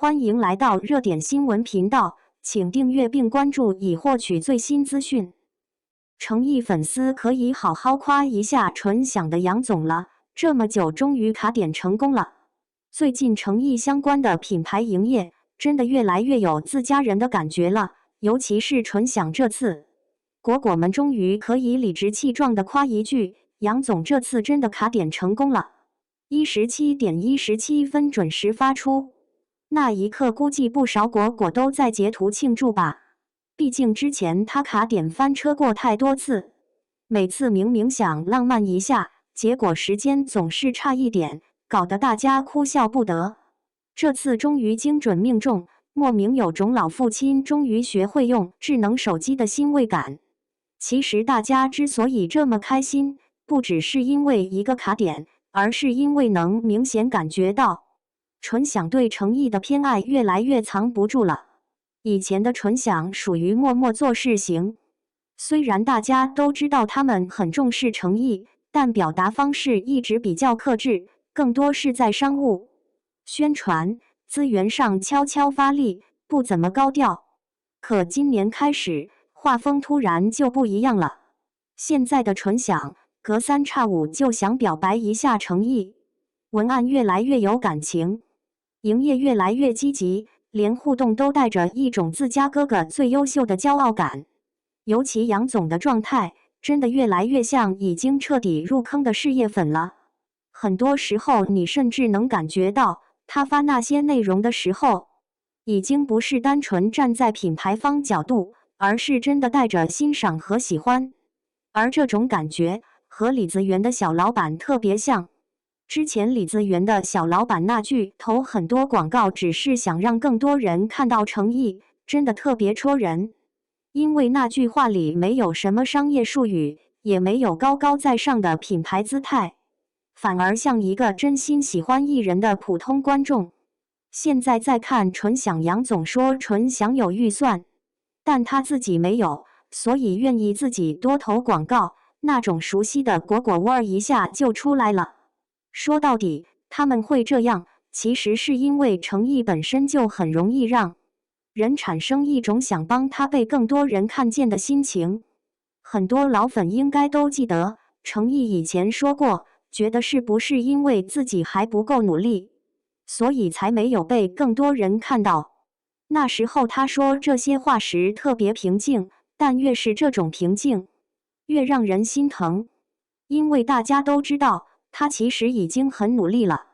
欢迎来到热点新闻频道，请订阅并关注以获取最新资讯。诚意粉丝可以好好夸一下纯享的杨总了，这么久终于卡点成功了。最近诚意相关的品牌营业真的越来越有自家人的感觉了，尤其是纯享这次，果们终于可以理直气壮地夸一句，杨总这次真的卡点成功了。17:17准时发出。那一刻估计不少果都在截图庆祝吧，毕竟之前他卡点翻车过太多次，每次明明想浪漫一下，结果时间总是差一点，搞得大家哭笑不得。这次终于精准命中，莫名有种老父亲终于学会用智能手机的欣慰感。其实大家之所以这么开心，不只是因为一个卡点，而是因为能明显感觉到纯享对诚意的偏爱越来越藏不住了。以前的纯享属于默默做事型，虽然大家都知道他们很重视诚意，但表达方式一直比较克制，更多是在商务、宣传、资源上悄悄发力，不怎么高调。可今年开始，画风突然就不一样了。现在的纯享，隔三差五就想表白一下诚意，文案越来越有感情。营业越来越积极，连互动都带着一种自家哥哥最优秀的骄傲感。尤其杨总的状态，真的越来越像已经彻底入坑的事业粉了。很多时候，你甚至能感觉到，他发那些内容的时候，已经不是单纯站在品牌方角度，而是真的带着欣赏和喜欢。而这种感觉，和李子园的小老板特别像。之前李子园的小老板那句投很多广告只是想让更多人看到诚意，真的特别戳人。因为那句话里没有什么商业术语，也没有高高在上的品牌姿态，反而像一个真心喜欢艺人的普通观众。现在再看纯享，杨总说纯享有预算，但他自己没有，所以愿意自己多投广告，那种熟悉的果味儿一下就出来了。说到底，他们会这样，其实是因为诚意本身就很容易让人产生一种想帮他被更多人看见的心情。很多老粉应该都记得，诚意以前说过，觉得是不是因为自己还不够努力，所以才没有被更多人看到。那时候他说这些话时特别平静，但越是这种平静，越让人心疼，因为大家都知道，他其实已经很努力了。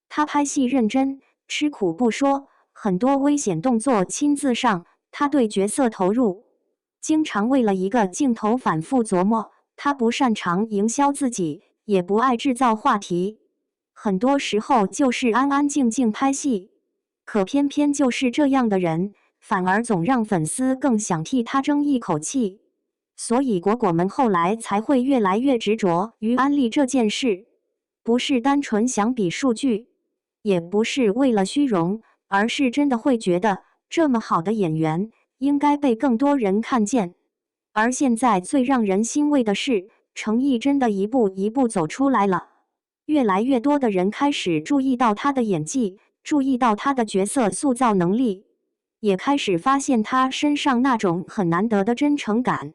他拍戏认真，吃苦不说，很多危险动作亲自上，他对角色投入，经常为了一个镜头反复琢磨。他不擅长营销自己，也不爱制造话题，很多时候就是安安静静拍戏。可偏偏就是这样的人，反而总让粉丝更想替他争一口气。所以果们后来才会越来越执着于安利这件事。不是单纯想比数据，也不是为了虚荣，而是真的会觉得这么好的演员应该被更多人看见。而现在最让人欣慰的是，诚意真的一步一步走出来了。越来越多的人开始注意到他的演技，注意到他的角色塑造能力，也开始发现他身上那种很难得的真诚感。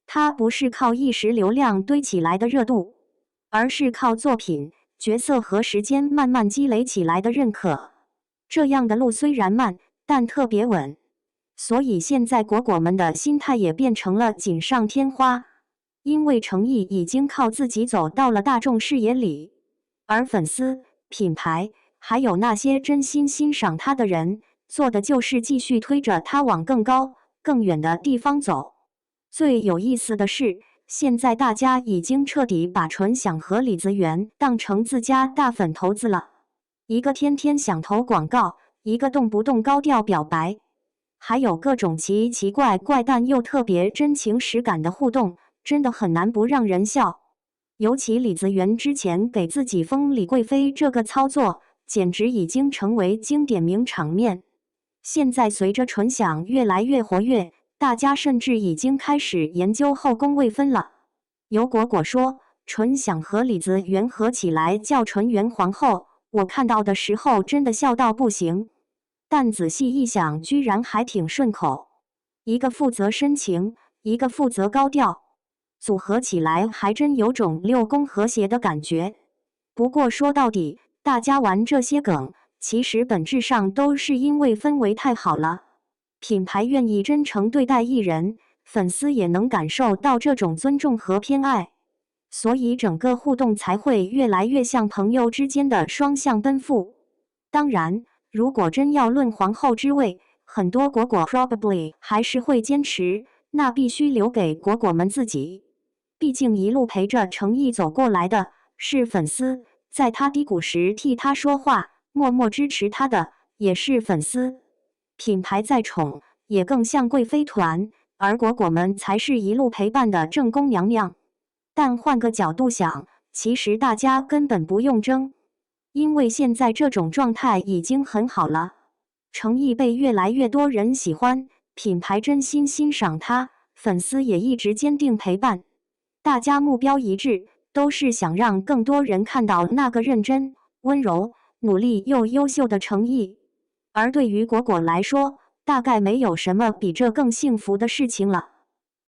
他不是靠一时流量堆起来的热度，而是靠作品、角色和时间慢慢积累起来的认可。这样的路虽然慢，但特别稳。所以现在果们的心态也变成了锦上添花，因为诚意已经靠自己走到了大众视野里，而粉丝、品牌，还有那些真心欣赏他的人，做的就是继续推着他往更高、更远的地方走。最有意思的是，现在大家已经彻底把纯享和李子园当成自家大粉头子了，一个天天想投广告，一个动不动高调表白，还有各种奇奇怪怪但又特别真情实感的互动，真的很难不让人笑。尤其李子园之前给自己封李贵妃这个操作，简直已经成为经典名场面。现在随着纯享越来越活跃，大家甚至已经开始研究后宫位分了。有果说，纯享和李子园合起来叫纯元皇后，我看到的时候真的笑到不行。但仔细一想，居然还挺顺口。一个负责深情，一个负责高调，组合起来还真有种六宫和谐的感觉。不过说到底，大家玩这些梗，其实本质上都是因为氛围太好了。品牌愿意真诚对待艺人，粉丝也能感受到这种尊重和偏爱，所以整个互动才会越来越像朋友之间的双向奔赴。当然，如果真要论皇后之位，很多果果 probably 还是会坚持，那必须留给果果们自己。毕竟一路陪着程毅走过来的是粉丝，在他低谷时替他说话，默默支持他的也是粉丝。品牌再宠，也更像贵妃团，而果果们才是一路陪伴的正宫娘娘。但换个角度想，其实大家根本不用争，因为现在这种状态已经很好了。程毅被越来越多人喜欢，品牌真心欣赏他，粉丝也一直坚定陪伴，大家目标一致，都是想让更多人看到那个认真、温柔、努力又优秀的程毅。而对于果果来说，大概没有什么比这更幸福的事情了。